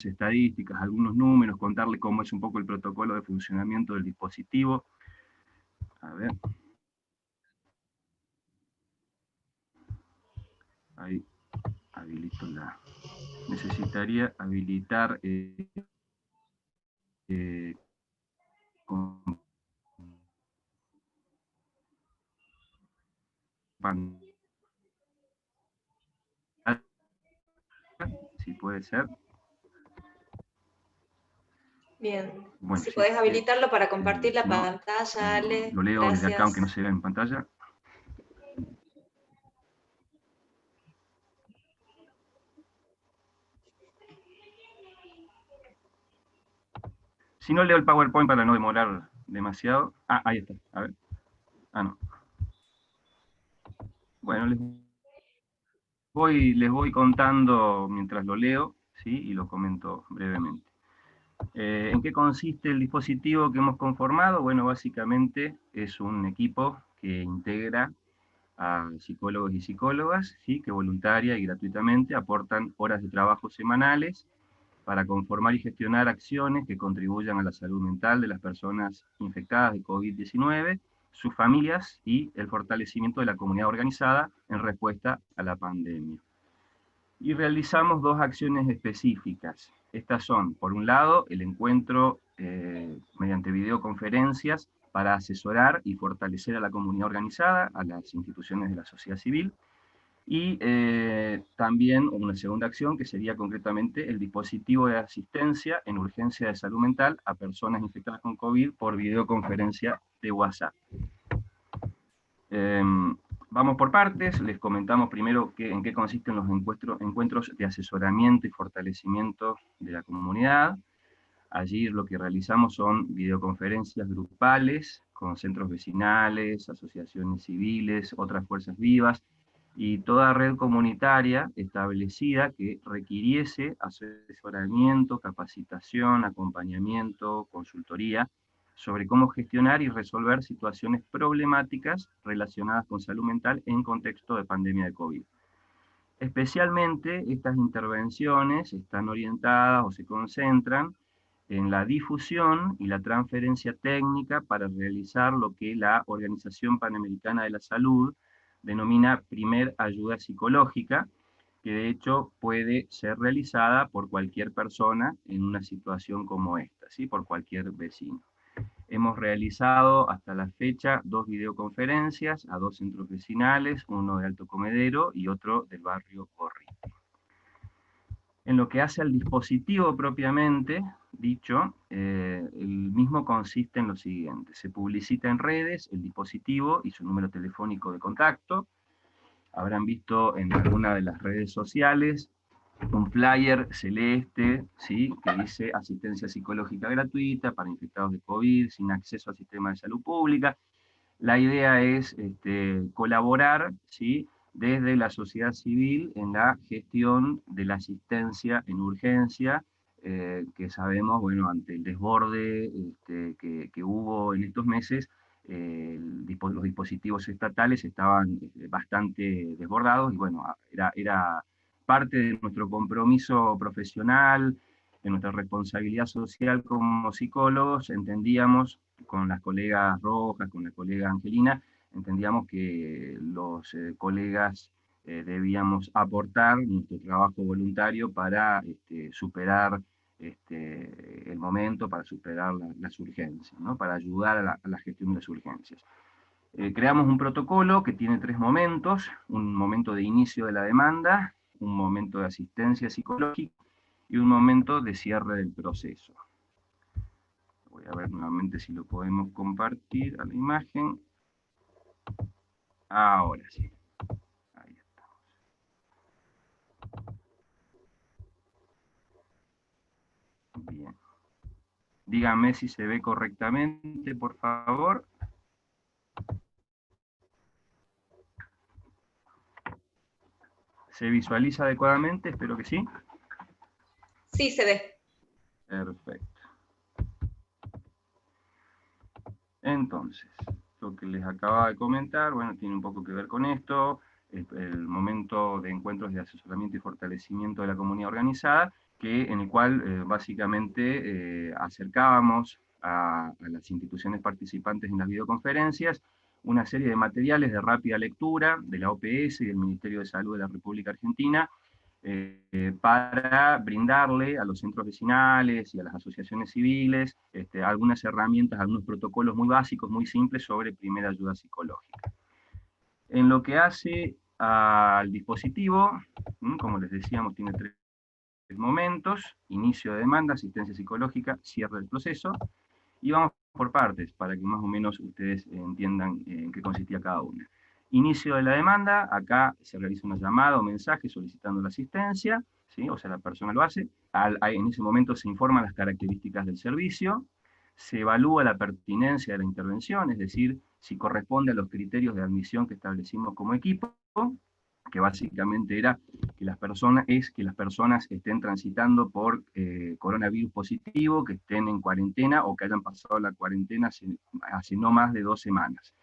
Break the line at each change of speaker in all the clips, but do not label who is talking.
estadísticas, algunos números, contarle cómo es un poco el protocolo de funcionamiento del dispositivo. A ver. Ahí habilito la... Necesitaría habilitar con pantalla, si puede ser.
Bien,
Bueno,
si
sí,
podés habilitarlo para compartir la
si no,
pantalla, Ale,
lo leo desde acá, aunque no
gracias.
se vea en pantalla. Si no, leo el PowerPoint para no demorar demasiado. Ah, ahí está, a ver. Ah, no. Bueno, les voy contando mientras lo leo, ¿sí? Y lo comento brevemente. ¿En qué consiste el dispositivo que hemos conformado? Bueno, básicamente es un equipo que integra a psicólogos y psicólogas, ¿sí? Que voluntaria y gratuitamente aportan horas de trabajo semanales para conformar y gestionar acciones que contribuyan a la salud mental de las personas infectadas de COVID-19, sus familias y el fortalecimiento de la comunidad organizada en respuesta a la pandemia. Y realizamos dos acciones específicas. Estas son, por un lado, el encuentro mediante videoconferencias para asesorar y fortalecer a la comunidad organizada, a las instituciones de la sociedad civil, y también una segunda acción que sería concretamente el dispositivo de asistencia en urgencia de salud mental a personas infectadas con COVID por videoconferencia de WhatsApp. Vamos por partes, les comentamos primero en qué consisten los encuentros de asesoramiento y fortalecimiento de la comunidad. Allí lo que realizamos son videoconferencias grupales con centros vecinales, asociaciones civiles, otras fuerzas vivas, y toda red comunitaria establecida que requiriese asesoramiento, capacitación, acompañamiento, consultoría, sobre cómo gestionar y resolver situaciones problemáticas relacionadas con salud mental en contexto de pandemia de COVID. Especialmente estas intervenciones están orientadas o se concentran en la difusión y la transferencia técnica para realizar lo que la Organización Panamericana de la Salud denomina primer ayuda psicológica, que de hecho puede ser realizada por cualquier persona en una situación como esta, ¿sí? Por cualquier vecino. Hemos realizado hasta la fecha 2 videoconferencias a 2 centros vecinales, uno de Alto Comedero y otro del barrio Gorriti. En lo que hace al dispositivo propiamente dicho, el mismo consiste en lo siguiente: se publicita en redes el dispositivo y su número telefónico de contacto. Habrán visto en alguna de las redes sociales un flyer celeste, ¿sí? Que dice asistencia psicológica gratuita para infectados de COVID sin acceso al sistema de salud pública. La idea es colaborar, ¿sí? Desde la sociedad civil en la gestión de la asistencia en urgencia, que sabemos, bueno, ante el desborde que hubo en estos meses, los dispositivos estatales estaban bastante desbordados, y bueno, era parte de nuestro compromiso profesional, de nuestra responsabilidad social como psicólogos. Entendíamos con las colegas Rojas, con la colega Angelina, entendíamos que los colegas debíamos aportar nuestro trabajo voluntario para superar el momento, para superar las urgencias, ¿no? Para ayudar a la gestión de las urgencias. Creamos un protocolo que tiene 3 momentos: un momento de inicio de la demanda, un momento de asistencia psicológica y un momento de cierre del proceso. Voy a ver nuevamente si lo podemos compartir a la imagen. Ahora sí. Ahí estamos. Bien. Díganme si se ve correctamente, por favor. ¿Se visualiza adecuadamente? Espero que sí.
Sí, se ve.
Perfecto. Entonces, lo que les acababa de comentar, bueno, tiene un poco que ver con esto, el momento de encuentros de asesoramiento y fortalecimiento de la comunidad organizada, en el cual básicamente acercábamos a las instituciones participantes en las videoconferencias una serie de materiales de rápida lectura de la OPS y del Ministerio de Salud de la República Argentina, para brindarle a los centros vecinales y a las asociaciones civiles algunas herramientas, algunos protocolos muy básicos, muy simples sobre primera ayuda psicológica. En lo que hace al dispositivo, como les decíamos, tiene tres momentos: inicio de demanda, asistencia psicológica, cierre del proceso, y vamos por partes para que más o menos ustedes entiendan en qué consistía cada una. Inicio de la demanda: acá se realiza una llamada o mensaje solicitando la asistencia, ¿sí? O sea, la persona lo hace, en ese momento se informan las características del servicio, se evalúa la pertinencia de la intervención, es decir, si corresponde a los criterios de admisión que establecimos como equipo, que básicamente era que las personas estén transitando por coronavirus positivo, que estén en cuarentena o que hayan pasado la cuarentena hace no más de 2 semanas.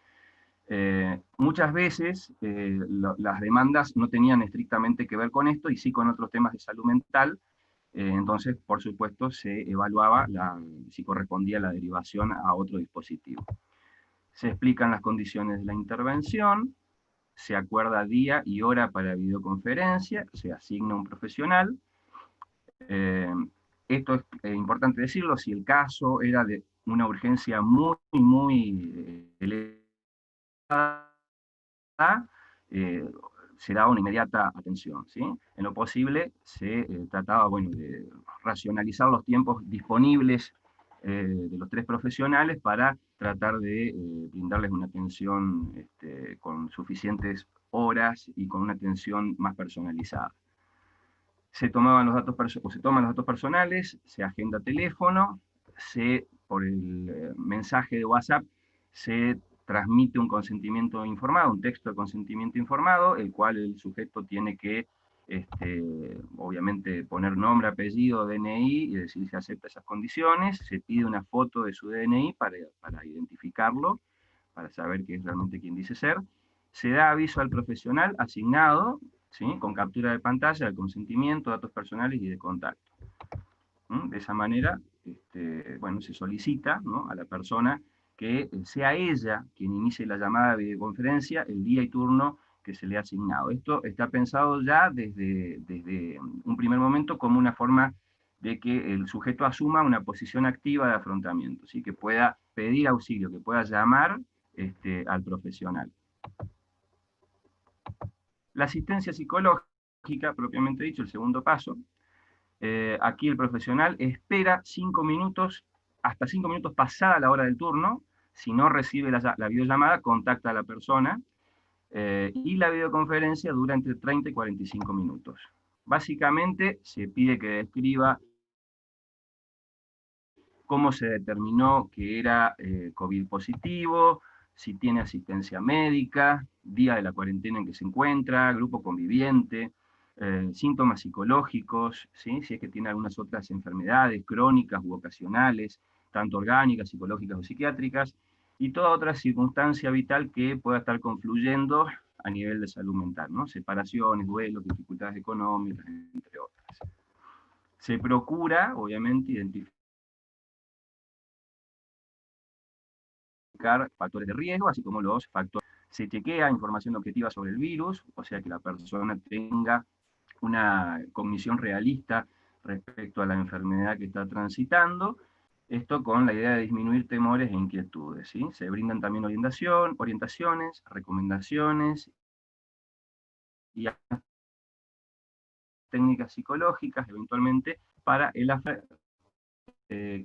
Muchas veces las demandas no tenían estrictamente que ver con esto, y sí con otros temas de salud mental. Entonces, por supuesto, se evaluaba si correspondía la derivación a otro dispositivo. Se explican las condiciones de la intervención, se acuerda día y hora para videoconferencia, se asigna un profesional. Esto es importante decirlo: si el caso era de una urgencia muy, muy elevada, se daba una inmediata atención, ¿sí? En lo posible se trataba, bueno, de racionalizar los tiempos disponibles de los tres profesionales para tratar de brindarles una atención con suficientes horas y con una atención más personalizada. Se toman los datos personales, se agenda teléfono, por el mensaje de WhatsApp se transmite un consentimiento informado, un texto de consentimiento informado, el cual el sujeto tiene que, obviamente, poner nombre, apellido, DNI, y decir si acepta esas condiciones. Se pide una foto de su DNI para identificarlo, para saber que es realmente quien dice ser. Se da aviso al profesional asignado, ¿sí? Con captura de pantalla, de consentimiento, datos personales y de contacto. De esa manera, bueno, se solicita, ¿no?, a la persona que sea ella quien inicie la llamada de videoconferencia el día y turno que se le ha asignado. Esto está pensado ya desde un primer momento como una forma de que el sujeto asuma una posición activa de afrontamiento, ¿sí? Que pueda pedir auxilio, que pueda llamar al profesional. La asistencia psicológica, propiamente dicho, el segundo paso. Aquí el profesional espera 5 minutos, hasta 5 minutos pasada la hora del turno. Si no recibe la videollamada, contacta a la persona, y la videoconferencia dura entre 30 y 45 minutos. Básicamente se pide que describa cómo se determinó que era COVID positivo, si tiene asistencia médica, día de la cuarentena en que se encuentra, grupo conviviente, síntomas psicológicos, ¿sí? Si es que tiene algunas otras enfermedades crónicas u ocasionales, tanto orgánicas, psicológicas o psiquiátricas, y toda otra circunstancia vital que pueda estar confluyendo a nivel de salud mental, ¿no? Separaciones, duelos, dificultades económicas, entre otras. Se procura, obviamente, identificar factores de riesgo, así como los factores. Se chequea información objetiva sobre el virus, o sea que la persona tenga una cognición realista respecto a la enfermedad que está transitando, esto con la idea de disminuir temores e inquietudes, ¿sí? Se brindan también orientaciones, recomendaciones y técnicas psicológicas, eventualmente, para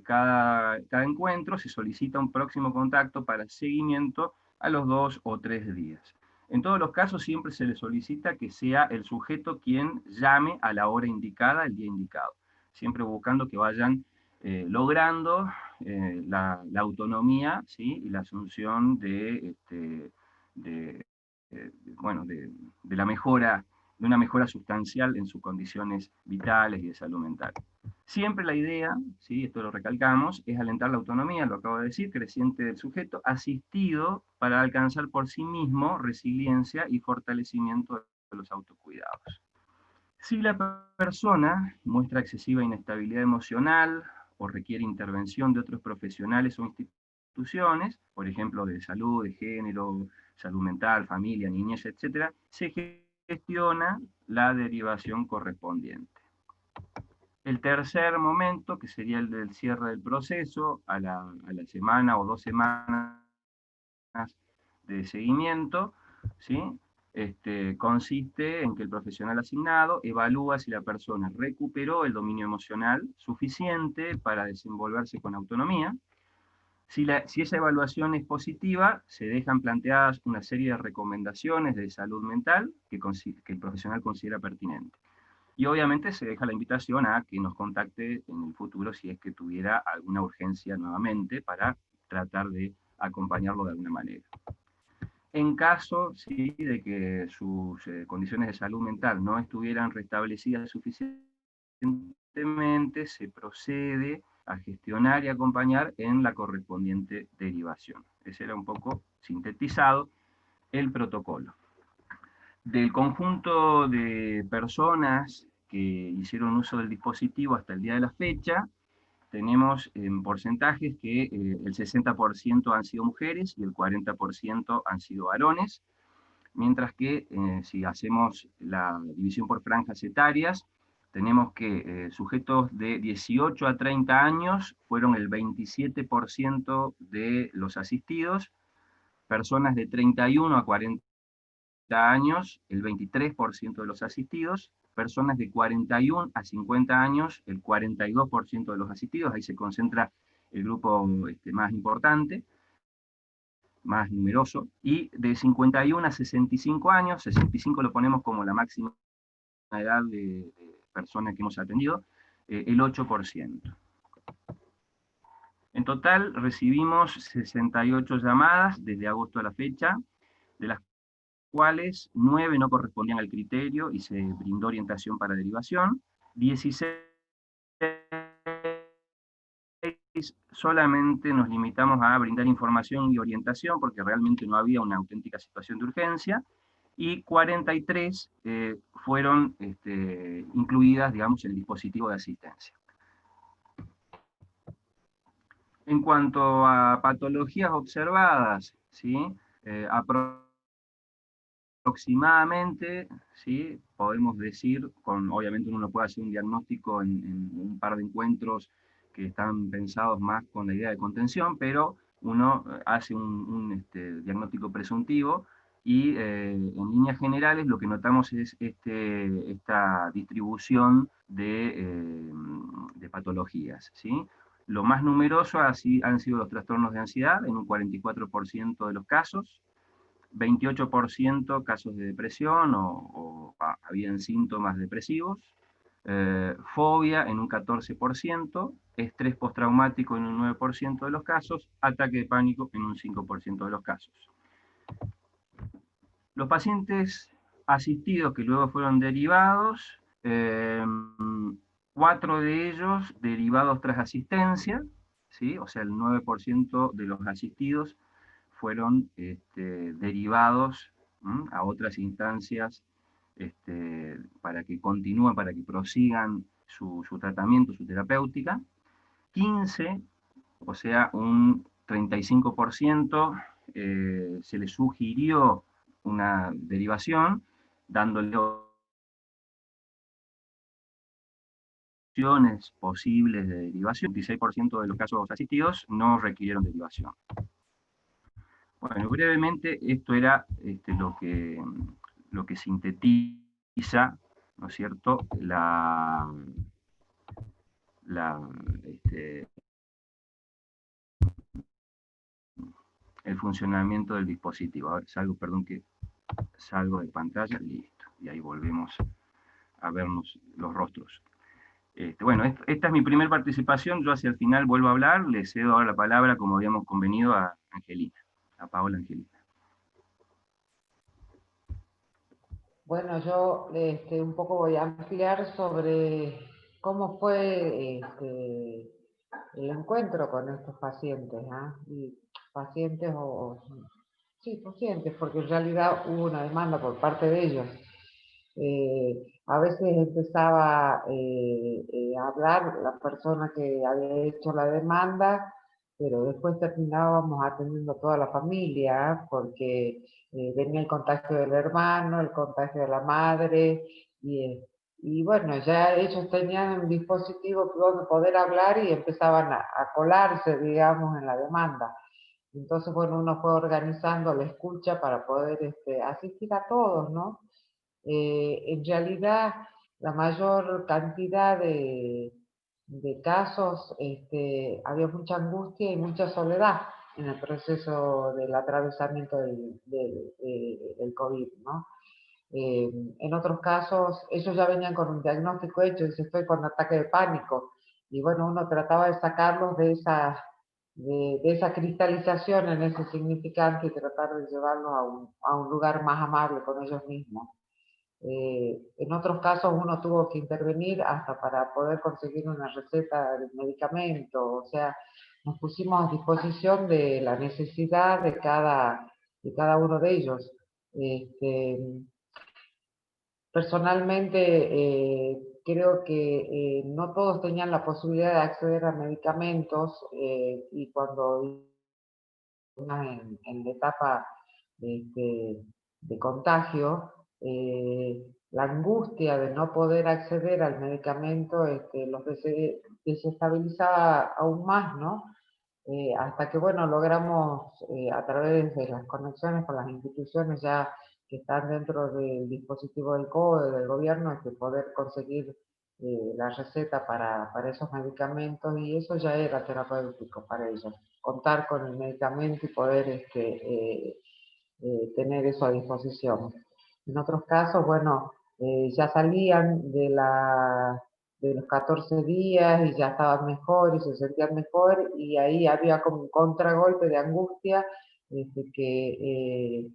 cada encuentro se solicita un próximo contacto para seguimiento a los 2 o 3 días. En todos los casos siempre se le solicita que sea el sujeto quien llame a la hora indicada, el día indicado, siempre buscando que vayan logrando la autonomía, ¿sí? Y la asunción bueno, de la mejora, de una mejora sustancial en sus condiciones vitales y de salud mental. Siempre la idea, ¿sí?, esto lo recalcamos, es alentar la autonomía, lo acabo de decir, creciente del sujeto, asistido para alcanzar por sí mismo resiliencia y fortalecimiento de los autocuidados. Si la persona muestra excesiva inestabilidad emocional o requiere intervención de otros profesionales o instituciones, por ejemplo, de salud, de género, salud mental, familia, niñez, etc., se gestiona la derivación correspondiente. El tercer momento, que sería el del cierre del proceso, a la semana o 2 semanas de seguimiento, ¿sí? Consiste en que el profesional asignado evalúa si la persona recuperó el dominio emocional suficiente para desenvolverse con autonomía. Si esa evaluación es positiva, se dejan planteadas una serie de recomendaciones de salud mental que el profesional considera pertinente. Y obviamente se deja la invitación a que nos contacte en el futuro si es que tuviera alguna urgencia nuevamente para tratar de acompañarlo de alguna manera. En caso, sí, de que sus condiciones de salud mental no estuvieran restablecidas suficientemente, se procede a gestionar y acompañar en la correspondiente derivación. Ese era un poco sintetizado el protocolo. Del conjunto de personas que hicieron uso del dispositivo hasta el día de la fecha, tenemos en porcentajes que el 60% han sido mujeres y el 40% han sido varones, mientras que si hacemos la división por franjas etarias, tenemos que sujetos de 18 a 30 años fueron el 27% de los asistidos, personas de 31 a 40 años, el 23% de los asistidos, personas de 41 a 50 años, el 42% de los asistidos, ahí se concentra el grupo más importante, más numeroso, y de 51 a 65 años, 65 lo ponemos como la máxima edad de personas que hemos atendido, el 8%. En total recibimos 68 llamadas desde agosto a la fecha, de las cuales 9 no correspondían al criterio y se brindó orientación para derivación, 16 solamente nos limitamos a brindar información y orientación porque realmente no había una auténtica situación de urgencia, y 43 fueron incluidas, digamos, en el dispositivo de asistencia. En cuanto a patologías observadas, ¿sí? Aproximadamente, ¿sí? Podemos decir, obviamente uno no puede hacer un diagnóstico en un par de encuentros que están pensados más con la idea de contención, pero uno hace un diagnóstico presuntivo y en líneas generales lo que notamos es esta distribución de patologías, ¿sí? Lo más numeroso así han sido los trastornos de ansiedad, en un 44% de los casos, 28% casos de depresión habían síntomas depresivos, fobia en un 14%, estrés postraumático en un 9% de los casos, ataque de pánico en un 5% de los casos. Los pacientes asistidos que luego fueron derivados, 4 de ellos derivados tras asistencia, ¿sí? O sea, el 9% de los asistidos fueron derivados a otras instancias para que continúen, para que prosigan su tratamiento, su terapéutica. 15, o sea, un 35%, se les sugirió una derivación, dándole opciones posibles de derivación. 16% de los casos asistidos no requirieron derivación. Bueno, brevemente, esto era lo que sintetiza, ¿no es cierto?, el funcionamiento del dispositivo. A ver, perdón que salgo de pantalla, listo, y ahí volvemos a vernos los rostros. Bueno, esta es mi primera participación, yo hacia el final vuelvo a hablar, le cedo ahora la palabra, como habíamos convenido, a Angelina, a Paola Angelina.
Bueno, yo un poco voy a ampliar sobre cómo fue el encuentro con estos pacientes, y pacientes sí, pacientes, porque en realidad hubo una demanda por parte de ellos. A veces empezaba a hablar la persona que había hecho la demanda, pero después terminábamos atendiendo a toda la familia, porque venía el contagio del hermano, el contagio de la madre, y bueno, ya ellos tenían un dispositivo donde poder hablar y empezaban a colarse, digamos, en la demanda. Entonces, bueno, uno fue organizando la escucha para poder asistir a todos, ¿no? En realidad, la mayor cantidad de casos, había mucha angustia y mucha soledad en el proceso del atravesamiento del COVID, ¿no? En otros casos, ellos ya venían con un diagnóstico hecho, dice, estoy con ataque de pánico. Y bueno, uno trataba de sacarlos de esa cristalización en ese significante y tratar de llevarlos a un lugar más amable con ellos mismos. En otros casos uno tuvo que intervenir hasta para poder conseguir una receta de medicamento, o sea, nos pusimos a disposición de la necesidad de cada uno de ellos. Este, Personalmente, creo que no todos tenían la posibilidad de acceder a medicamentos y cuando en la etapa de contagio, la angustia de no poder acceder al medicamento los desestabilizaba aún más, ¿no? Hasta que, bueno, logramos a través de las conexiones con las instituciones ya que están dentro del dispositivo del COE, del gobierno, poder conseguir la receta para esos medicamentos y eso ya era terapéutico para ellos. Contar con el medicamento y poder tener eso a disposición. En otros casos, bueno, ya salían de los 14 días y ya estaban mejor y se sentían mejor y ahí había como un contragolpe de angustia que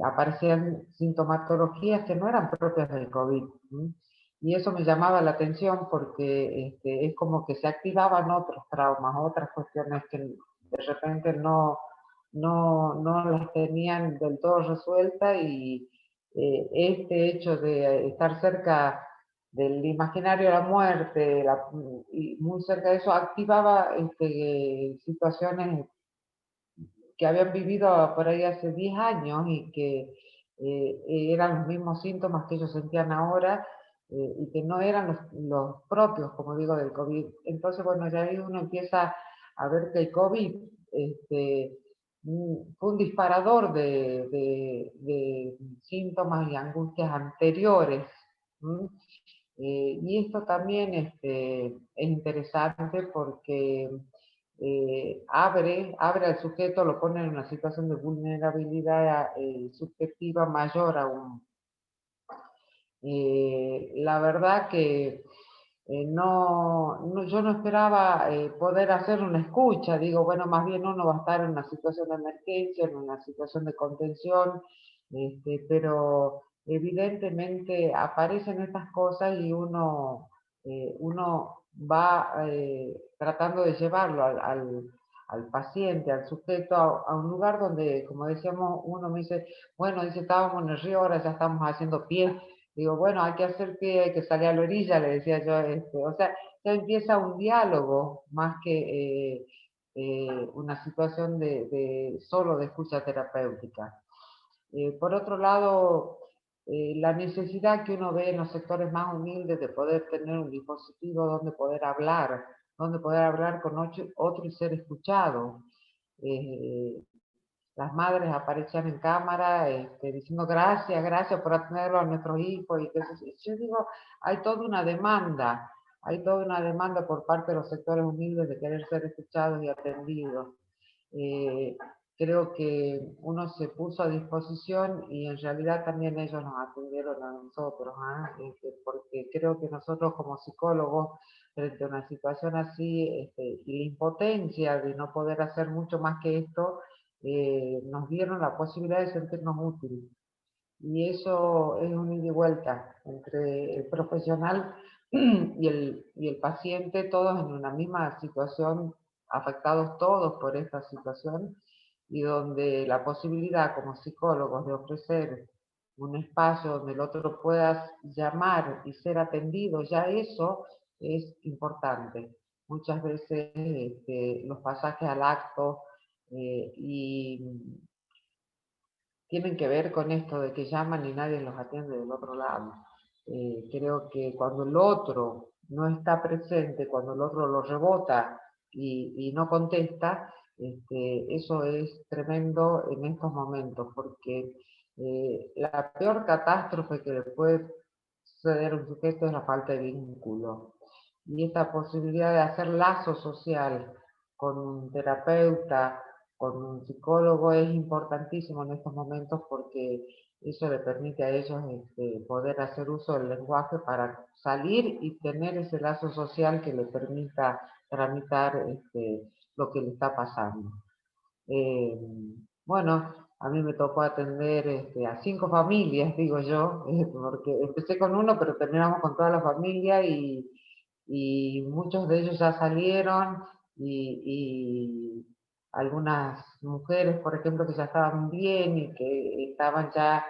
aparecían sintomatologías que no eran propias del COVID. ¿Sí? Y eso me llamaba la atención porque es como que se activaban otros traumas, otras cuestiones que de repente no las tenían del todo resueltas y este hecho de estar cerca del imaginario de la muerte y muy cerca de eso activaba situaciones que habían vivido por ahí hace 10 años y que eran los mismos síntomas que ellos sentían ahora y que no eran los propios, como digo, del COVID. Entonces, bueno, ya ahí uno empieza a ver que el COVID fue un disparador de síntomas y angustias anteriores. Y esto también es interesante porque abre al sujeto, lo pone en una situación de vulnerabilidad subjetiva mayor aún. La verdad que yo no esperaba poder hacer una escucha, digo, bueno, más bien uno va a estar en una situación de emergencia, en una situación de contención, pero evidentemente aparecen estas cosas y uno va tratando de llevarlo al paciente, al sujeto, a un lugar donde, como decíamos, uno me dice, bueno, dice, estábamos en el río, ahora ya estamos haciendo pie. Digo, bueno, hay que hacer pie, hay que salir a la orilla, le decía yo. O sea, ya empieza un diálogo más que una situación solo de escucha terapéutica. Por otro lado, la necesidad que uno ve en los sectores más humildes de poder tener un dispositivo donde poder hablar con otro y ser escuchado. Eh, las madres aparecían en cámara diciendo gracias, gracias por atenderlo a nuestros hijos. Yo digo, hay toda una demanda por parte de los sectores humildes de querer ser escuchados y atendidos. Eh, Creo que uno se puso a disposición y en realidad también ellos nos atendieron a nosotros, porque creo que nosotros como psicólogos, frente a una situación así y la impotencia de no poder hacer mucho más que esto, nos dieron la posibilidad de sentirnos útiles. Y eso es un ida y vuelta entre el profesional y el paciente, todos en una misma situación, afectados todos por esta situación, y donde la posibilidad como psicólogos de ofrecer un espacio donde el otro pueda llamar y ser atendido, ya eso es importante. Muchas veces los pasajes al acto y tienen que ver con esto de que llaman y nadie los atiende del otro lado. Creo que cuando el otro no está presente, cuando el otro lo rebota y no contesta, eso es tremendo en estos momentos, porque la peor catástrofe que le puede suceder a un sujeto es la falta de vínculo. Y esta posibilidad de hacer lazo social con un terapeuta, con un psicólogo es importantísimo en estos momentos porque eso le permite a ellos poder hacer uso del lenguaje para salir y tener ese lazo social que le permita tramitar lo que le está pasando. Eh, bueno, a mí me tocó atender a 5 familias, digo yo, porque empecé con uno, pero terminamos con toda la familia y muchos de ellos ya salieron y algunas mujeres, por ejemplo, que ya estaban bien y que estaban ya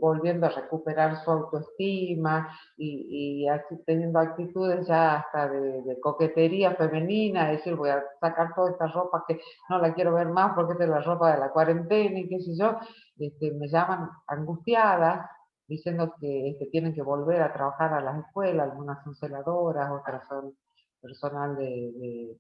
volviendo a recuperar su autoestima y así teniendo actitudes ya hasta de coquetería femenina, es decir, voy a sacar toda esta ropa que no la quiero ver más porque esta es la ropa de la cuarentena y qué sé yo, me llaman angustiadas diciendo que tienen que volver a trabajar a las escuelas, algunas son celadoras, otras son personal de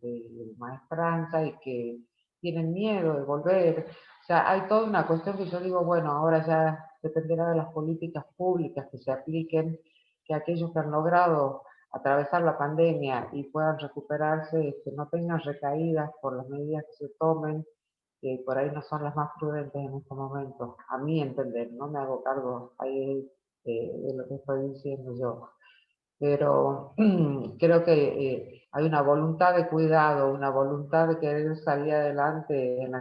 maestranza y que tienen miedo de volver. O sea, hay toda una cuestión que yo digo, bueno, ahora ya dependerá de las políticas públicas que se apliquen, que aquellos que han logrado atravesar la pandemia y puedan recuperarse, que no tengan recaídas por las medidas que se tomen, que por ahí no son las más prudentes en este momento, a mi entender, no me hago cargo ahí de lo que estoy diciendo yo, pero creo que hay una voluntad de cuidado, una voluntad de querer salir adelante en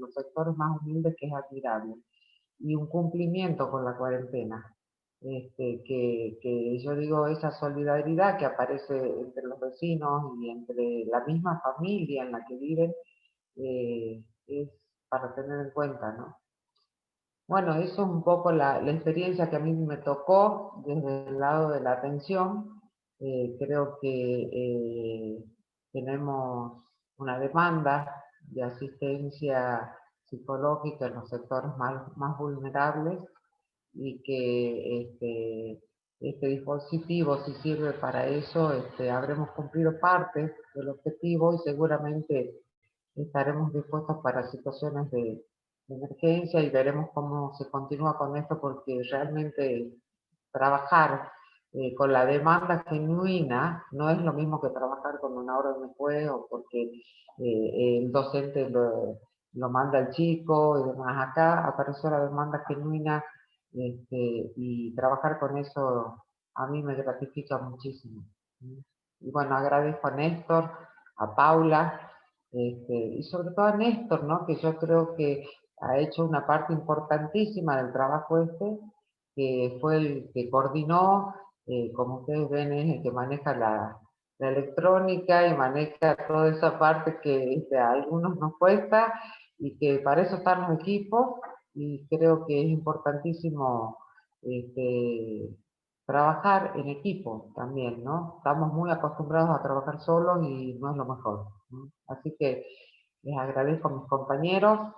los sectores más humildes que es admirable, y un cumplimiento con la cuarentena. Que yo digo, esa solidaridad que aparece entre los vecinos y entre la misma familia en la que viven, es para tener en cuenta, ¿no? Bueno, eso es un poco la experiencia que a mí me tocó desde el lado de la atención. Creo que tenemos una demanda de asistencia psicológica en los sectores más vulnerables y que este dispositivo, si sirve para eso, habremos cumplido parte del objetivo y seguramente estaremos dispuestos para situaciones de emergencia y veremos cómo se continúa con esto porque realmente trabajar con la demanda genuina no es lo mismo que trabajar con una hora después o porque el docente lo manda al chico y demás. Acá apareció la demanda genuina y trabajar con eso a mí me gratifica muchísimo. Y bueno, agradezco a Néstor, a Paula, y sobre todo a Néstor, ¿no? Que yo creo que ha hecho una parte importantísima del trabajo que fue el que coordinó, como ustedes ven, es el que maneja la electrónica y maneja toda esa parte que a algunos nos cuesta y que para eso están los equipos y creo que es importantísimo trabajar en equipo también, ¿no? Estamos muy acostumbrados a trabajar solos y no es lo mejor, ¿no? Así que les agradezco a mis compañeros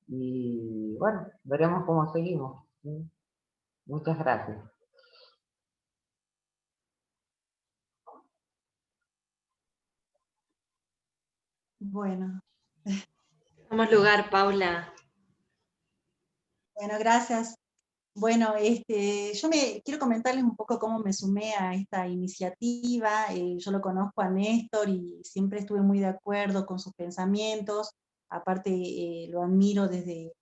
y bueno, veremos cómo seguimos, ¿sí? Muchas gracias.
Bueno.
Damos lugar, Paula.
Bueno, gracias. Bueno, yo quiero comentarles un poco cómo me sumé a esta iniciativa. Yo lo conozco a Néstor y siempre estuve muy de acuerdo con sus pensamientos. Aparte, lo admiro desde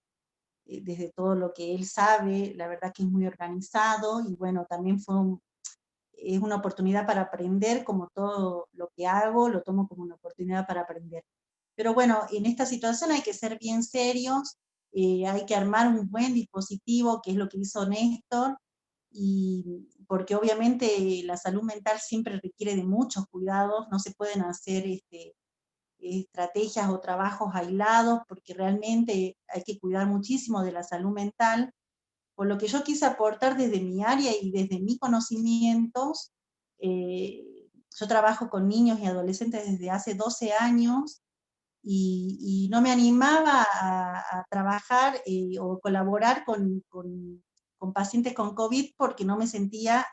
todo lo que él sabe. La verdad que es muy organizado y bueno, también es una oportunidad para aprender, como todo lo que hago, lo tomo como una oportunidad para aprender. Pero bueno, en esta situación hay que ser bien serios, hay que armar un buen dispositivo, que es lo que hizo Néstor, y porque obviamente la salud mental siempre requiere de muchos cuidados, no se pueden hacer estrategias o trabajos aislados, porque realmente hay que cuidar muchísimo de la salud mental, por lo que yo quise aportar desde mi área y desde mis conocimientos. Yo trabajo con niños y adolescentes desde hace 12 años, y no me animaba a trabajar o colaborar con pacientes con COVID porque no me sentía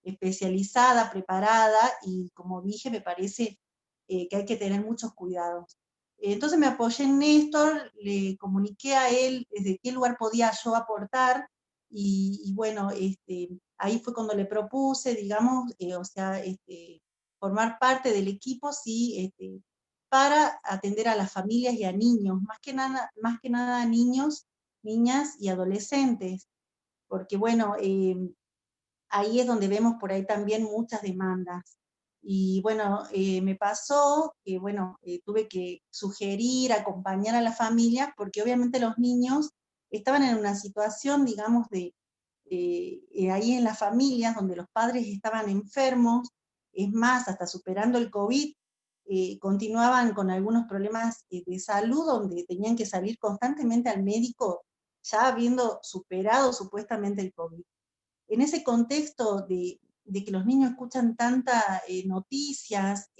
especializada, preparada, y como dije, me parece que hay que tener muchos cuidados. Entonces me apoyé en Néstor, le comuniqué a él desde qué lugar podía yo aportar, y bueno, ahí fue cuando le propuse, digamos, o sea, formar parte del equipo, sí, para atender a las familias y a niños, más que nada a niños, niñas y adolescentes, porque bueno, ahí es donde vemos por ahí también muchas demandas. Y bueno, me pasó que, bueno, tuve que sugerir, acompañar a la familia, porque obviamente los niños estaban en una situación, digamos, ahí en las familias donde los padres estaban enfermos, es más, hasta superando el COVID, continuaban con algunos problemas de salud, donde tenían que salir constantemente al médico, ya habiendo superado supuestamente el COVID. En ese contexto de que los niños escuchan tantas noticias,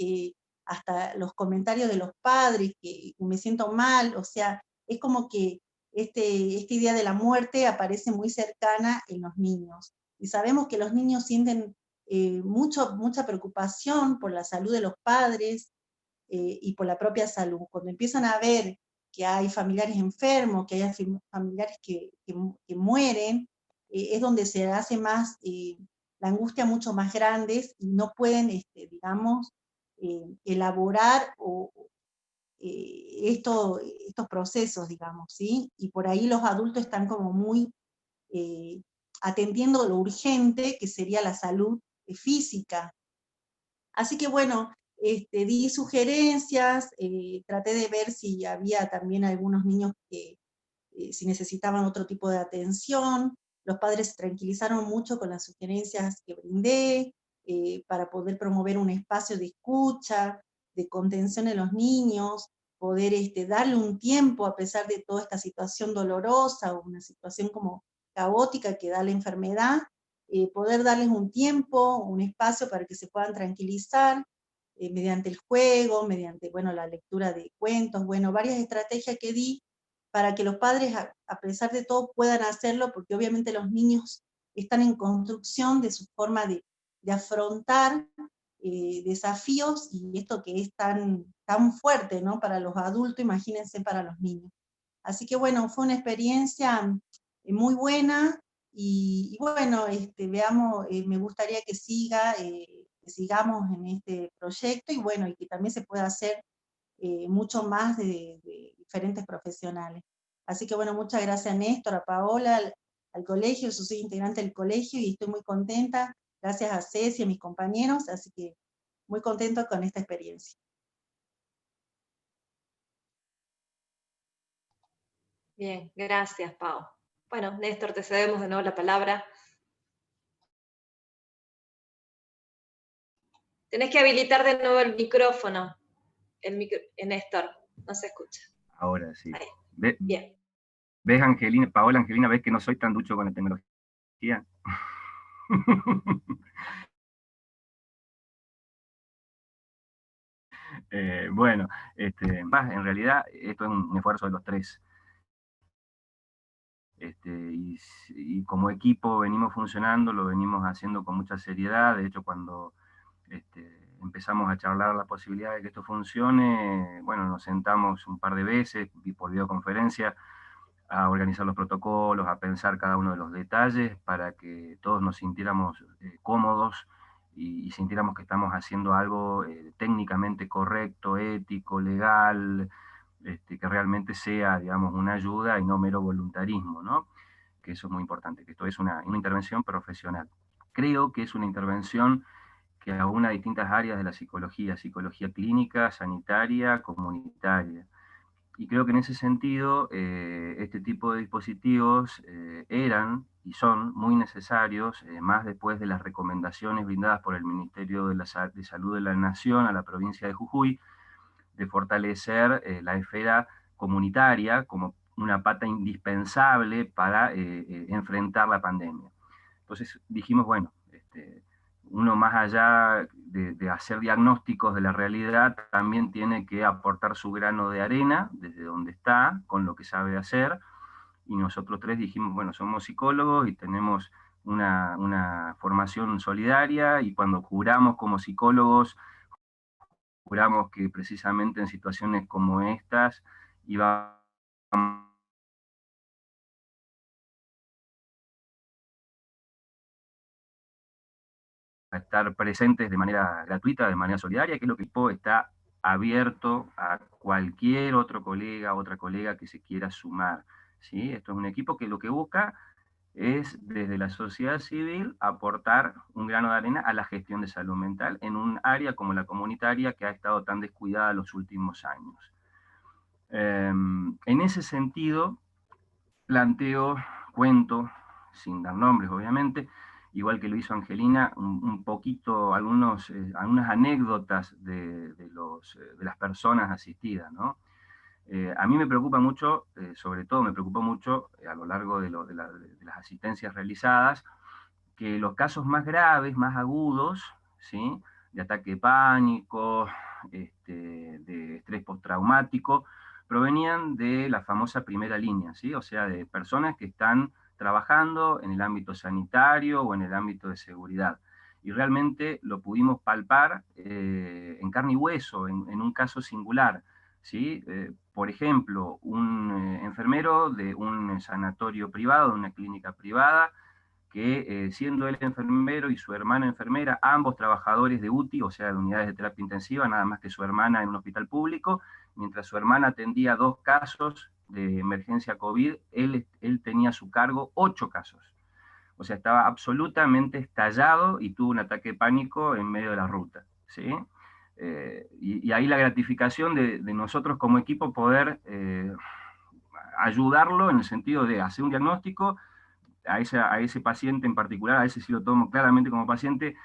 hasta los comentarios de los padres, que me siento mal, o sea, es como que esta idea de la muerte aparece muy cercana en los niños. Y sabemos que los niños sienten mucha preocupación por la salud de los padres, y por la propia salud. Cuando empiezan a ver que hay familiares enfermos, que hay familiares que mueren, es donde se hace más, la angustia mucho más grande, y no pueden, digamos, elaborar estos procesos, digamos, ¿sí? Y por ahí los adultos están como muy atendiendo lo urgente, que sería la salud física. Así que bueno, di sugerencias, traté de ver si había también algunos niños que si necesitaban otro tipo de atención. Los padres se tranquilizaron mucho con las sugerencias que brindé, para poder promover un espacio de escucha, de contención en los niños, poder darle un tiempo a pesar de toda esta situación dolorosa o una situación como caótica que da la enfermedad, poder darles un tiempo, un espacio para que se puedan tranquilizar, mediante el juego, mediante, bueno, la lectura de cuentos, bueno, varias estrategias que di para que los padres, a pesar de todo, puedan hacerlo, porque obviamente los niños están en construcción de su forma de afrontar desafíos, y esto que es tan fuerte, ¿no? Para los adultos, imagínense para los niños. Así que bueno, fue una experiencia muy buena, y bueno, veamos, me gustaría que que sigamos en este proyecto, y bueno, y que también se pueda hacer mucho más de diferentes profesionales. Así que bueno, muchas gracias a Néstor, a Paola, al colegio. Yo soy integrante del colegio y estoy muy contenta, gracias a Ceci y a mis compañeros, así que muy contento con esta experiencia.
Bien, gracias, Pau. Bueno, Néstor, te cedemos de nuevo la palabra. Tenés que habilitar de nuevo el micrófono, Néstor, no se escucha.
Ahora sí.
Ahí.
Bien. ¿Ves, Angelina, Paola, Angelina, ves que no soy tan ducho con la tecnología? Bueno, en realidad esto es un esfuerzo de los tres. Y como equipo venimos funcionando, lo venimos haciendo con mucha seriedad. De hecho, cuando empezamos a charlar la posibilidad de que esto funcione, bueno, nos sentamos un par de veces y por videoconferencia a organizar los protocolos, a pensar cada uno de los detalles para que todos nos sintiéramos cómodos y sintiéramos que estamos haciendo algo técnicamente correcto, ético, legal, que realmente sea, digamos, una ayuda y no mero voluntarismo, ¿no? Que eso es muy importante, que esto es una intervención profesional. Creo que es una intervención que aúna distintas áreas de la psicología clínica, sanitaria, comunitaria. Y creo que en ese sentido, este tipo de dispositivos eran y son muy necesarios, más después de las recomendaciones brindadas por el Ministerio de Salud de la Nación a la provincia de Jujuy, de fortalecer la esfera comunitaria como una pata indispensable para enfrentar la pandemia. Entonces dijimos, bueno, uno más allá de hacer diagnósticos de la realidad, también tiene que aportar su grano de arena desde donde está, con lo que sabe hacer, y nosotros tres dijimos, bueno, somos psicólogos y tenemos una formación solidaria, y cuando juramos como psicólogos, juramos que precisamente en situaciones como estas iba a estar presentes de manera gratuita, de manera solidaria, que es lo que está abierto a cualquier otro colega, otra colega que se quiera sumar, ¿sí? Esto es un equipo que lo que busca es, desde la sociedad civil, aportar un grano de arena a la gestión de salud mental en un área como la comunitaria, que ha estado tan descuidada los últimos años. En ese sentido, cuento, sin dar nombres obviamente, igual que lo hizo Angelina, un poquito, algunas anécdotas de las personas asistidas, ¿no? A mí me preocupa mucho, sobre todo me preocupó mucho a lo largo de las asistencias realizadas, que los casos más graves, más agudos, ¿sí?, de ataque de pánico, de estrés postraumático, provenían de la famosa primera línea, ¿sí? O sea, de personas que están trabajando en el ámbito sanitario o en el ámbito de seguridad. Y realmente lo pudimos palpar en carne y hueso, en un caso singular, ¿sí? Por ejemplo, un enfermero de un sanatorio privado, de una clínica privada, que siendo él enfermero y su hermana enfermera, ambos trabajadores de UTI, o sea, de unidades de terapia intensiva, nada más que su hermana en un hospital público, mientras su hermana atendía 2 casos de emergencia COVID, él tenía a su cargo 8 casos. O sea, estaba absolutamente estallado y tuvo un ataque de pánico en medio de la ruta, ¿sí? Y ahí la gratificación de nosotros como equipo poder ayudarlo en el sentido de hacer un diagnóstico a ese paciente en particular, a ese sí lo tomo claramente como paciente,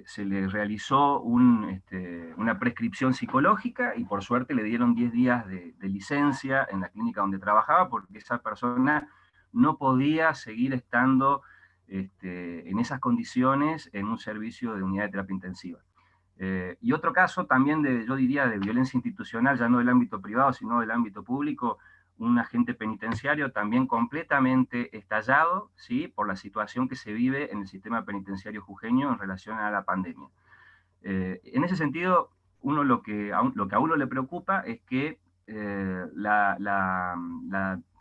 se le realizó una prescripción psicológica y por suerte le dieron 10 días de licencia en la clínica donde trabajaba, porque esa persona no podía seguir estando en esas condiciones en un servicio de unidad de terapia intensiva. Y otro caso también yo diría, de violencia institucional, ya no del ámbito privado, sino del ámbito público, un agente penitenciario también completamente estallado, ¿sí?, por la situación que se vive en el sistema penitenciario jujeño en relación a la pandemia. En ese sentido, lo que a uno le preocupa es que la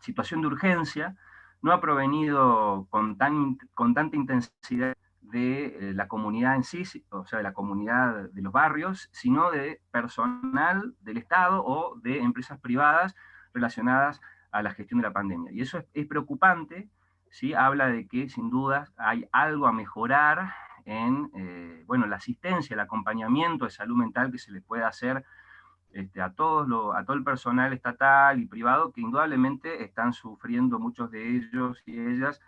situación de urgencia no ha provenido con tanta intensidad de la comunidad en sí, o sea, de la comunidad de los barrios, sino de personal del Estado o de empresas privadas relacionadas a la gestión de la pandemia. Y eso es preocupante, ¿sí? Habla de que sin duda hay algo a mejorar en bueno, la asistencia, el acompañamiento de salud mental que se le puede hacer a todo el personal estatal y privado, que indudablemente están sufriendo muchos de ellos y ellas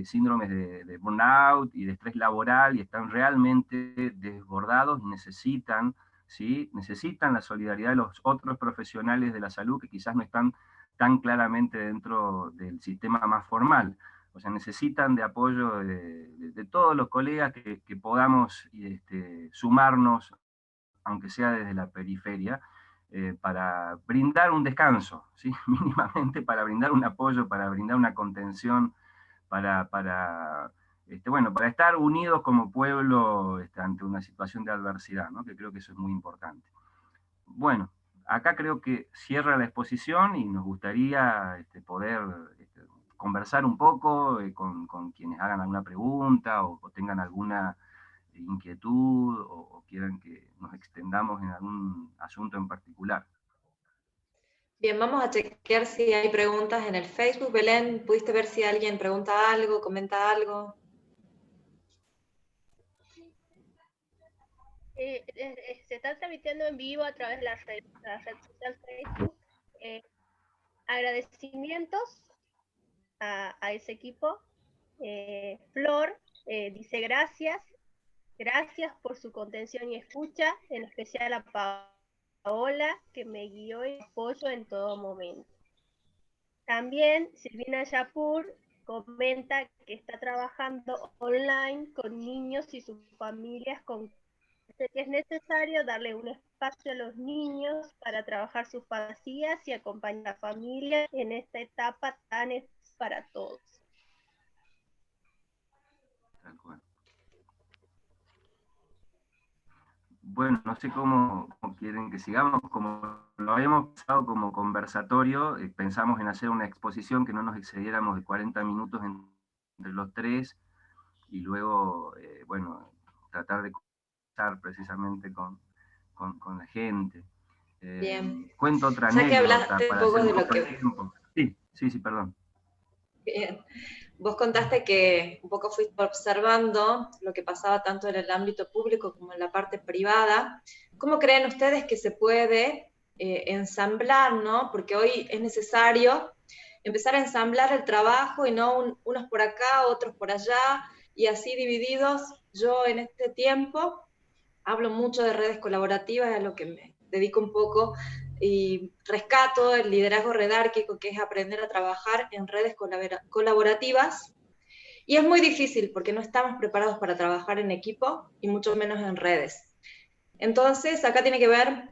síndromes de burnout y de estrés laboral, y están realmente desbordados y necesitan, ¿sí?, necesitan la solidaridad de los otros profesionales de la salud que quizás no están tan claramente dentro del sistema más formal. O sea, necesitan de apoyo de todos los colegas que podamos sumarnos, aunque sea desde la periferia, para brindar un descanso, ¿sí? Mínimamente para brindar un apoyo, para brindar una contención, bueno, para estar unidos como pueblo ante una situación de adversidad, ¿no?, que creo que eso es muy importante. Bueno, acá creo que cierra la exposición y nos gustaría poder conversar un poco con quienes hagan alguna pregunta o tengan alguna inquietud o quieran que nos extendamos en algún asunto en particular.
Bien, vamos a chequear si hay preguntas en el Facebook. Belén, ¿pudiste ver si alguien pregunta algo, comenta algo?
Se está transmitiendo en vivo a través de la red social Facebook. Agradecimientos a ese equipo. Flor dice gracias por su contención y escucha, en especial a Paola, que me guió y apoyo en todo momento. También Silvina Yapur comenta que está trabajando online con niños y sus familias con que es necesario darle un espacio a los niños para trabajar sus fantasías y acompañar a la familia en esta etapa tan para todos.
Tal cual. Bueno, no sé cómo quieren que sigamos, como lo habíamos pensado como conversatorio, pensamos en hacer una exposición que no nos excediéramos de 40 minutos entre los tres, y luego, bueno, tratar de conversar precisamente con la gente.
Bien.
Cuento otra
Ya que
anécdota
hablaste un
para
poco
hacer
de
un
lo
poco de
que...
tiempo. Sí, perdón.
Bien. Vos contaste que un poco fuiste observando lo que pasaba tanto en el ámbito público como en la parte privada. ¿Cómo creen ustedes que se puede ensamblar, ¿no? Porque hoy es necesario empezar a ensamblar el trabajo y no unos por acá, otros por allá, y así divididos. Yo en este tiempo hablo mucho de redes colaborativas, a lo que me dedico un poco, y rescato el liderazgo redárquico, que es aprender a trabajar en redes colaborativas, y es muy difícil porque no estamos preparados para trabajar en equipo, y mucho menos en redes. Entonces, acá tiene que ver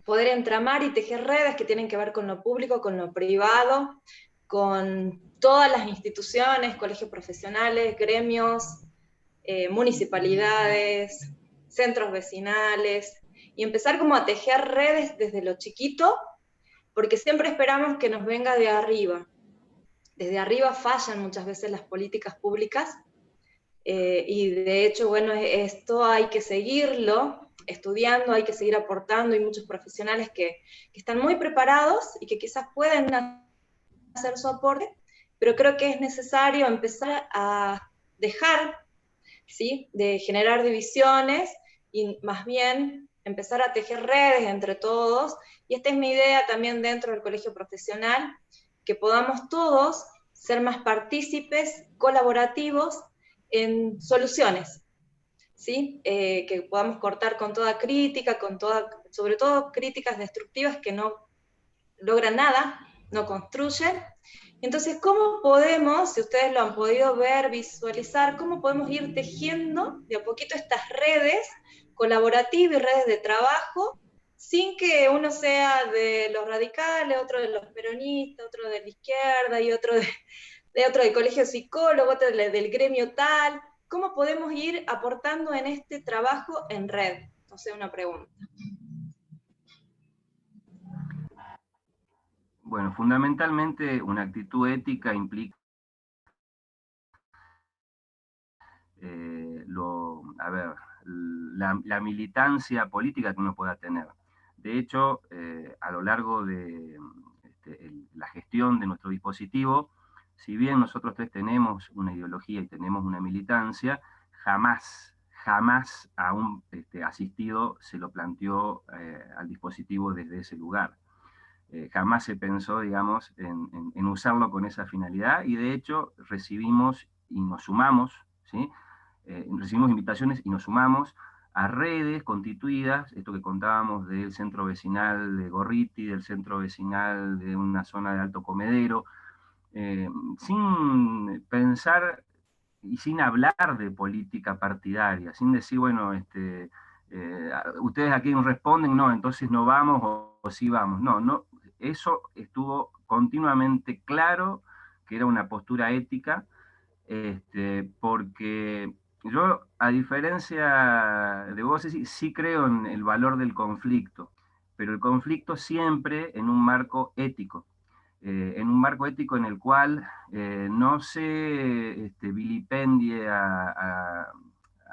poder entramar y tejer redes que tienen que ver con lo público, con lo privado, con todas las instituciones, colegios profesionales, gremios, municipalidades, centros vecinales, y empezar como a tejer redes desde lo chiquito, porque siempre esperamos que nos venga de arriba. Desde arriba fallan muchas veces las políticas públicas, y de hecho, bueno, esto hay que seguirlo estudiando, hay que seguir aportando, hay muchos profesionales que están muy preparados y que quizás pueden hacer su aporte, pero creo que es necesario empezar a dejar, ¿sí?, de generar divisiones y más bien empezar a tejer redes entre todos, y esta es mi idea también dentro del colegio profesional, que podamos todos ser más partícipes, colaborativos en soluciones, ¿sí? Que podamos cortar con toda crítica, sobre todo críticas destructivas que no logran nada, no construyen. Entonces, ¿cómo podemos, si ustedes lo han podido ver, visualizar, cómo podemos ir tejiendo de a poquito estas redes colaborativas y redes de trabajo, sin que uno sea de los radicales, otro de los peronistas, otro de la izquierda y otro otro del colegio psicólogo, otro del gremio tal? ¿Cómo podemos ir aportando en este trabajo en red? No sé, una pregunta.
Bueno, fundamentalmente una actitud ética implica la militancia política que uno pueda tener. De hecho, a lo largo de la gestión de nuestro dispositivo, si bien nosotros tres tenemos una ideología y tenemos una militancia, jamás a un asistido se lo planteó al dispositivo desde ese lugar. Jamás se pensó, digamos, en usarlo con esa finalidad, y de hecho recibimos y nos sumamos, ¿sí? Recibimos invitaciones y nos sumamos a redes constituidas, esto que contábamos del centro vecinal de Gorriti, del centro vecinal de una zona de Alto Comedero, sin pensar y sin hablar de política partidaria, sin decir, bueno, ustedes aquí nos responden, no, entonces no vamos o sí vamos. No, eso estuvo continuamente claro que era una postura ética, porque yo, a diferencia de vos, sí creo en el valor del conflicto, pero el conflicto siempre en un marco ético. En un marco ético en el cual no se vilipendie a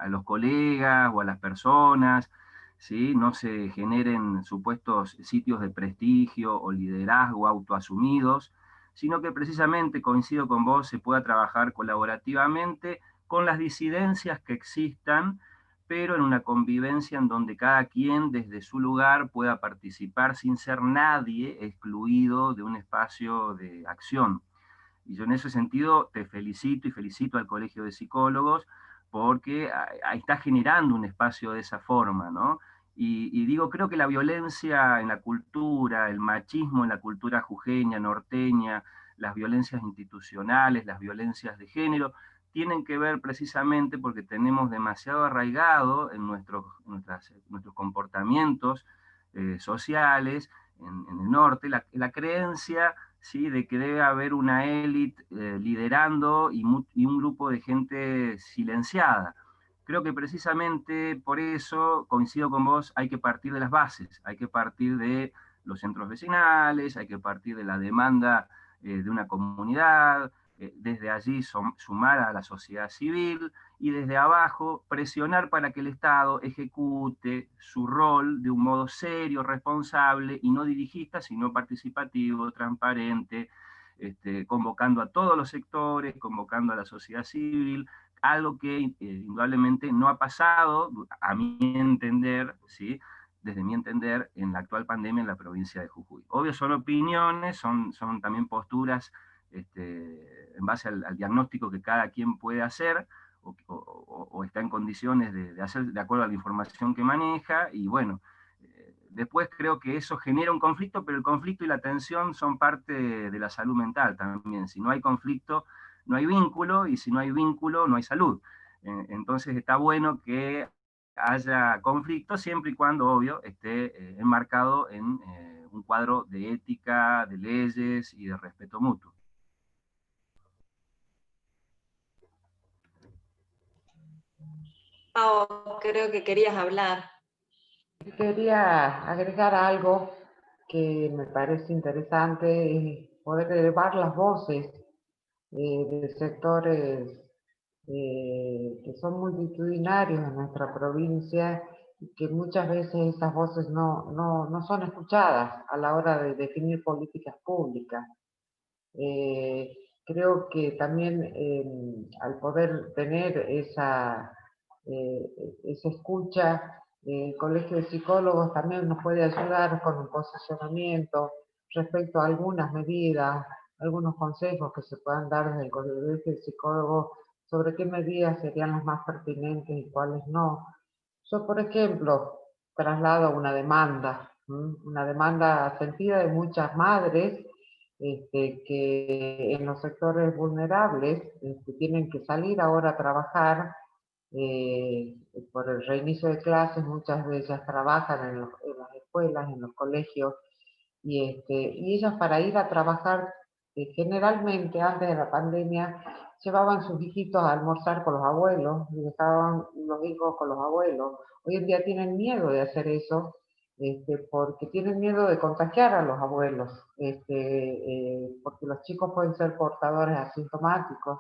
los colegas o a las personas, ¿sí? No se generen supuestos sitios de prestigio o liderazgo autoasumidos, sino que precisamente, coincido con vos, se pueda trabajar colaborativamente con las disidencias que existan, pero en una convivencia en donde cada quien desde su lugar pueda participar sin ser nadie excluido de un espacio de acción. Y yo en ese sentido te felicito y felicito al Colegio de Psicólogos, porque ahí está generando un espacio de esa forma, ¿no? Y digo, creo que la violencia en la cultura, el machismo en la cultura jujeña, norteña, las violencias institucionales, las violencias de género, tienen que ver precisamente porque tenemos demasiado arraigado en nuestros comportamientos sociales en el norte la creencia, ¿sí?, de que debe haber una élite liderando y un grupo de gente silenciada. Creo que precisamente por eso, coincido con vos, hay que partir de las bases, hay que partir de los centros vecinales, hay que partir de la demanda de una comunidad, desde allí sumar a la sociedad civil y desde abajo presionar para que el Estado ejecute su rol de un modo serio, responsable y no dirigista, sino participativo, transparente, convocando a todos los sectores, convocando a la sociedad civil, algo que indudablemente no ha pasado, a mi entender, ¿sí?, desde mi entender, en la actual pandemia en la provincia de Jujuy. Obvio, son opiniones, son también posturas en base al diagnóstico que cada quien puede hacer, o está en condiciones de hacer de acuerdo a la información que maneja, y bueno, después creo que eso genera un conflicto, pero el conflicto y la tensión son parte de la salud mental también. Si no hay conflicto, no hay vínculo, y si no hay vínculo, no hay salud. Entonces está bueno que haya conflicto siempre y cuando, obvio, esté enmarcado en un cuadro de ética, de leyes y de respeto mutuo.
Pau, creo que querías hablar.
Quería agregar algo que me parece interesante, poder elevar las voces de sectores que son multitudinarios en nuestra provincia, y que muchas veces esas voces no son escuchadas a la hora de definir políticas públicas. Creo que también al poder tener esa escucha, el Colegio de Psicólogos también nos puede ayudar con un posicionamiento respecto a algunas medidas, algunos consejos que se puedan dar desde el Colegio de Psicólogos sobre qué medidas serían las más pertinentes y cuáles no. Yo, por ejemplo, traslado una demanda sentida de muchas madres que en los sectores vulnerables tienen que salir ahora a trabajar por el reinicio de clases. Muchas de ellas trabajan en las escuelas, en los colegios, y ellas para ir a trabajar, generalmente antes de la pandemia, llevaban sus hijitos a almorzar con los abuelos, y dejaban los hijos con los abuelos. Hoy en día tienen miedo de hacer eso, porque tienen miedo de contagiar a los abuelos, porque los chicos pueden ser portadores asintomáticos.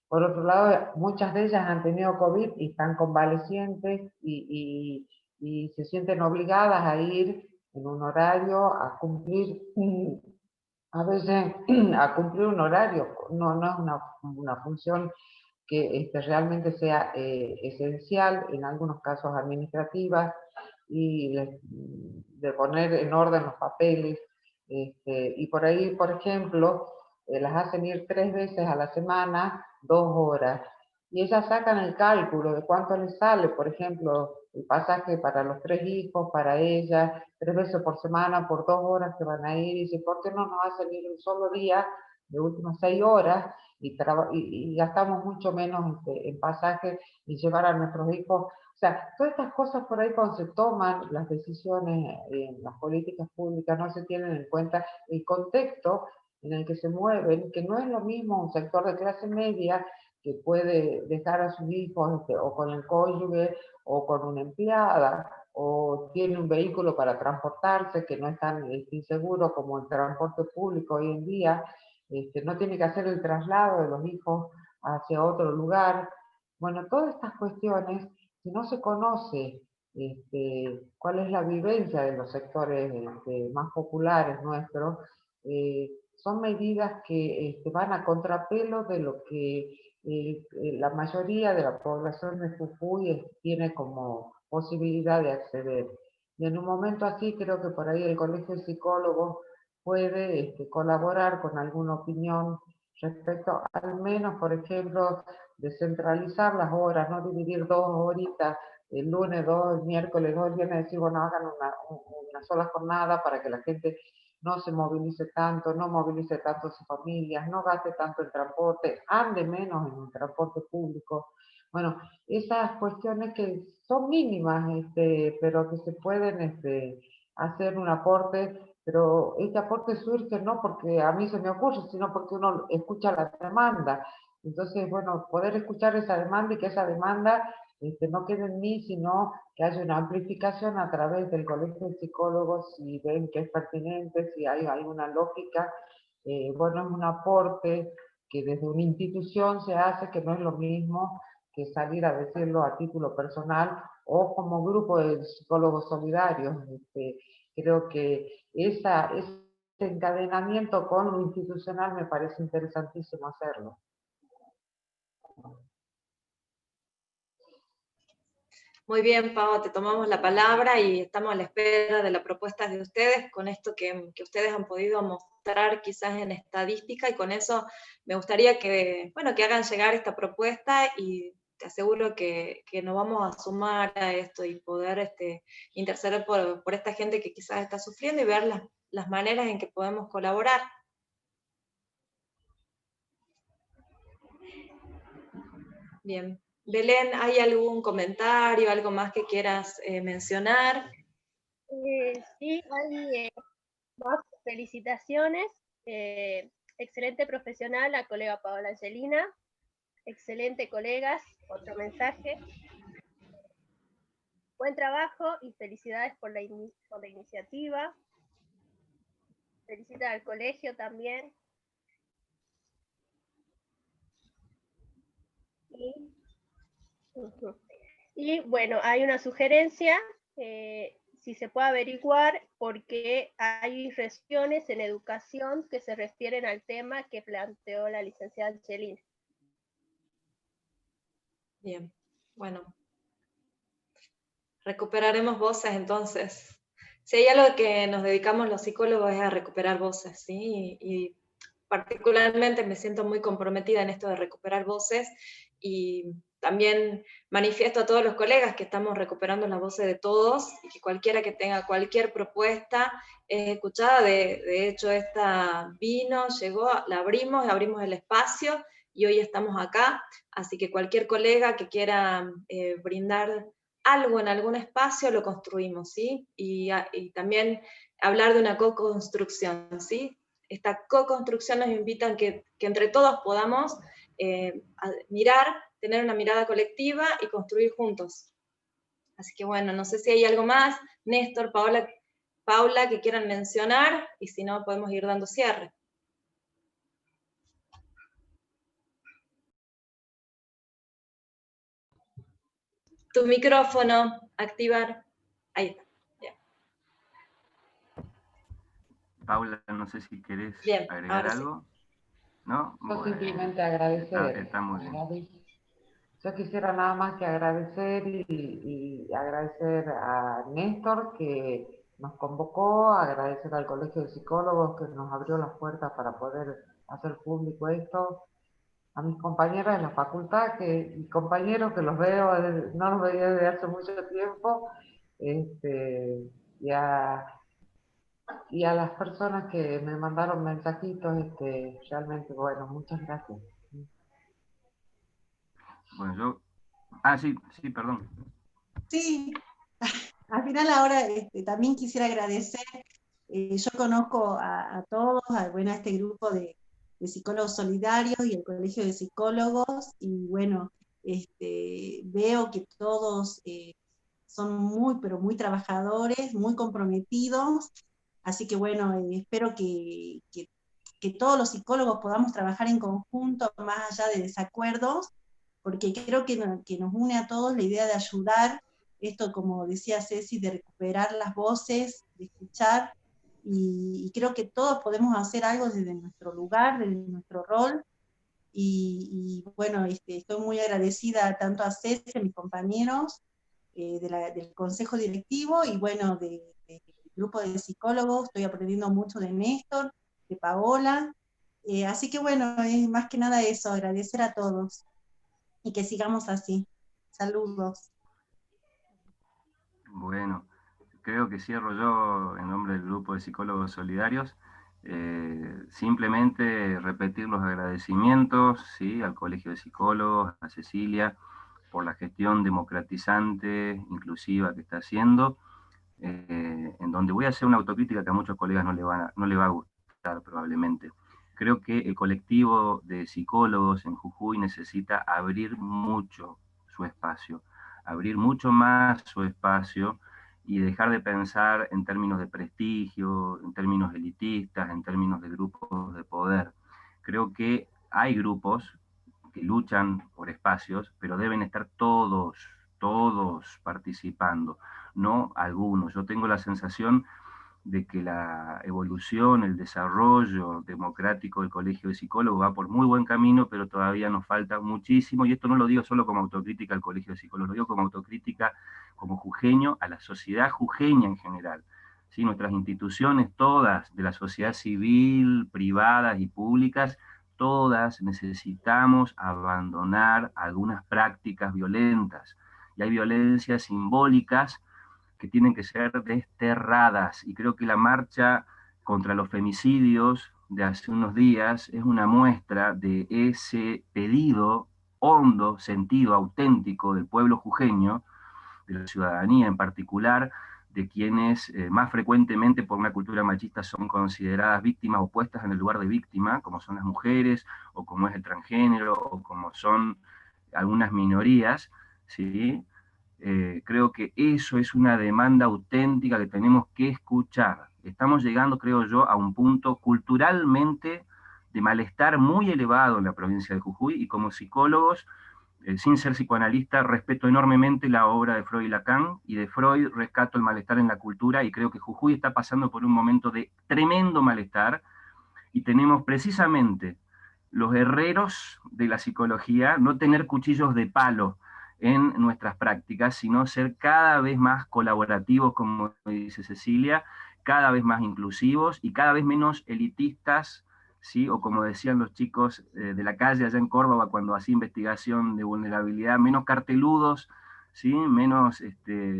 Por otro lado, muchas de ellas han tenido COVID y están convalecientes y se sienten obligadas a ir en un horario, a cumplir, a veces a cumplir un horario. No es una función que realmente sea esencial, en algunos casos administrativa, y de poner en orden los papeles, y por ahí, por ejemplo, las hacen ir 3 veces a la semana, 2 horas, y ellas sacan el cálculo de cuánto les sale, por ejemplo, el pasaje para los 3 hijos, para ellas, 3 veces por semana, por 2 horas que van a ir, y dice, ¿por qué no nos hacen ir un solo día, de últimas 6 horas, y gastamos mucho menos en pasajes y llevar a nuestros hijos? O sea, todas estas cosas por ahí, cuando se toman las decisiones en las políticas públicas, no se tienen en cuenta el contexto en el que se mueven, que no es lo mismo un sector de clase media que puede dejar a sus hijos o con el cónyuge o con una empleada, o tiene un vehículo para transportarse que no es tan inseguro como el transporte público hoy en día, no tiene que hacer el traslado de los hijos hacia otro lugar. Bueno, todas estas cuestiones, si no se conoce cuál es la vivencia de los sectores más populares nuestros, son medidas que van a contrapelo de lo que la mayoría de la población de Jujuy tiene como posibilidad de acceder. Y en un momento así creo que por ahí el Colegio de Psicólogos puede colaborar con alguna opinión respecto, al menos, por ejemplo, descentralizar las horas, no dividir 2 horitas, el lunes 2, el miércoles 2, el viernes decir, bueno, hagan una sola jornada para que la gente no se movilice tanto, no movilice tanto a sus familias, no gaste tanto en transporte, ande menos en el transporte público. Bueno, esas cuestiones que son mínimas, pero que se pueden hacer un aporte, pero este aporte surge no porque a mí se me ocurre, sino porque uno escucha la demanda. Entonces, bueno, poder escuchar esa demanda y que esa demanda no quede en mí, sino que haya una amplificación a través del colegio de psicólogos, si ven que es pertinente, si hay alguna lógica, bueno, es un aporte que desde una institución se hace, que no es lo mismo que salir a decirlo a título personal o como grupo de psicólogos solidarios. Creo que ese encadenamiento con lo institucional me parece interesantísimo hacerlo.
Muy bien, Pau, te tomamos la palabra y estamos a la espera de las propuestas de ustedes con esto que ustedes han podido mostrar quizás en estadística, y con eso me gustaría que, bueno, que hagan llegar esta propuesta, y te aseguro que nos vamos a sumar a esto y poder interceder por esta gente que quizás está sufriendo y ver las maneras en que podemos colaborar. Bien. Belén, ¿hay algún comentario, algo más que quieras mencionar?
Sí, hay más felicitaciones. Excelente profesional, la colega Paola Angelina. Excelente, colegas. Otro mensaje. Buen trabajo y felicidades por la iniciativa. Felicita al colegio también. Y bueno, hay una sugerencia, si se puede averiguar, porque hay regiones en educación que se refieren al tema que planteó la licenciada Angelina.
Bien, bueno. Recuperaremos voces entonces. Si hay algo que nos dedicamos los psicólogos es a recuperar voces, ¿sí? Y particularmente me siento muy comprometida en esto de recuperar voces, y también manifiesto a todos los colegas que estamos recuperando las voces de todos, y que cualquiera que tenga cualquier propuesta es escuchada. De hecho, esta vino, llegó, la abrimos el espacio y hoy estamos acá, así que cualquier colega que quiera brindar algo en algún espacio lo construimos, ¿sí? Y también hablar de una co-construcción, ¿sí? Esta co-construcción nos invita a que entre todos podamos mirar, tener una mirada colectiva y construir juntos. Así que bueno, no sé si hay algo más, Néstor, Paula, que quieran mencionar, y si no podemos ir dando cierre. Tu micrófono, activar. Ahí está.
Paula, no sé si querés
Bien,
agregar algo. Sí. ¿No?
Yo
bueno,
simplemente agradecer.
Está muy bien.
Yo quisiera nada más que agradecer y agradecer a Néstor que nos convocó, agradecer al Colegio de Psicólogos que nos abrió las puertas para poder hacer público esto, a mis compañeras de la facultad y compañeros que los veo, no los veía desde hace mucho tiempo, y a las personas que me mandaron mensajitos, realmente, bueno, muchas gracias.
Bueno, yo... sí, perdón.
Sí, al final ahora también quisiera agradecer, yo conozco a todos, bueno, a este grupo de psicólogos solidarios y el Colegio de Psicólogos, y bueno, veo que todos son muy, pero muy trabajadores, muy comprometidos, así que bueno, espero que todos los psicólogos podamos trabajar en conjunto, más allá de desacuerdos, porque creo que nos une a todos la idea de ayudar, esto como decía Ceci, de recuperar las voces, de escuchar, y creo que todos podemos hacer algo desde nuestro lugar, desde nuestro rol, y bueno, estoy muy agradecida tanto a Ceci, a mis compañeros del consejo directivo, y bueno, del grupo de psicólogos. Estoy aprendiendo mucho de Néstor, de Paola, así que bueno, es más que nada eso, agradecer a todos, y que sigamos así. Saludos.
Bueno, creo que cierro yo en nombre del grupo Grupo de Psicólogos Solidarios. Simplemente repetir los agradecimientos, ¿sí?, al Colegio de Psicólogos, a Cecilia, por la gestión democratizante, inclusiva que está haciendo, en donde voy a hacer una autocrítica que a muchos colegas no le va a gustar probablemente. Creo que el colectivo de psicólogos en Jujuy necesita abrir mucho su espacio, abrir mucho más su espacio y dejar de pensar en términos de prestigio, en términos elitistas, en términos de grupos de poder. Creo que hay grupos que luchan por espacios, pero deben estar todos participando, no algunos. Yo tengo la sensación de que la evolución, el desarrollo democrático del Colegio de Psicólogos va por muy buen camino, pero todavía nos falta muchísimo, y esto no lo digo solo como autocrítica al Colegio de Psicólogos, lo digo como autocrítica, como jujeño, a la sociedad jujeña en general. ¿Sí? Nuestras instituciones todas, de la sociedad civil, privadas y públicas, todas necesitamos abandonar algunas prácticas violentas, y hay violencias simbólicas que tienen que ser desterradas, y creo que la marcha contra los femicidios de hace unos días es una muestra de ese pedido hondo, sentido, auténtico del pueblo jujeño, de la ciudadanía en particular, de quienes más frecuentemente por una cultura machista son consideradas víctimas o puestas en el lugar de víctima, como son las mujeres, o como es el transgénero, o como son algunas minorías, ¿sí? Creo que eso es una demanda auténtica que tenemos que escuchar. Estamos llegando, creo yo, a un punto culturalmente de malestar muy elevado en la provincia de Jujuy, y como psicólogos, sin ser psicoanalista, respeto enormemente la obra de Freud y Lacan, y de Freud rescato el malestar en la cultura, y creo que Jujuy está pasando por un momento de tremendo malestar, y tenemos precisamente los herreros de la psicología, no tener cuchillos de palo en nuestras prácticas, sino ser cada vez más colaborativos, como dice Cecilia, cada vez más inclusivos y cada vez menos elitistas, ¿sí? O como decían los chicos de la calle allá en Córdoba cuando hacía investigación de vulnerabilidad, menos carteludos, ¿sí? Menos,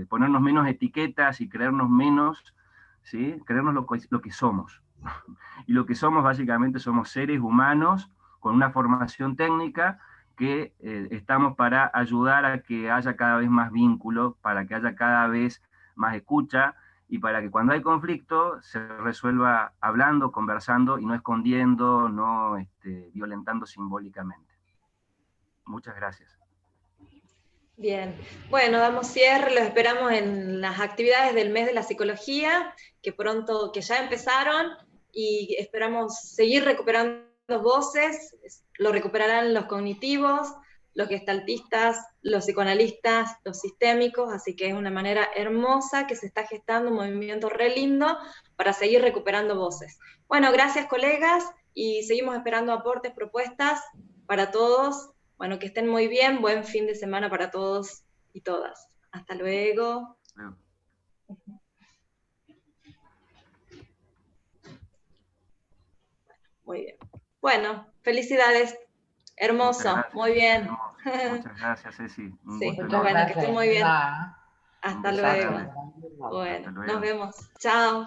ponernos menos etiquetas y creernos menos, ¿sí? Creernos lo que somos. Y lo que somos básicamente somos seres humanos con una formación técnica que estamos para ayudar a que haya cada vez más vínculo, para que haya cada vez más escucha, y para que cuando hay conflicto se resuelva hablando, conversando, y no escondiendo, no violentando simbólicamente. Muchas gracias.
Bien, bueno, damos cierre, los esperamos en las actividades del mes de la psicología, que ya empezaron, y esperamos seguir recuperando voces, lo recuperarán los cognitivos, los gestaltistas, los psicoanalistas, los sistémicos, así que es una manera hermosa que se está gestando un movimiento re lindo para seguir recuperando voces. Bueno, gracias colegas, y seguimos esperando aportes, propuestas para todos. Bueno, que estén muy bien, buen fin de semana para todos y todas. Hasta luego. Muy bien. Bueno, felicidades. Hermoso, muy bien.
Muchas gracias, Ceci.
Sí, bueno, que estén muy bien. Hasta luego. Bueno, nos vemos. Chao.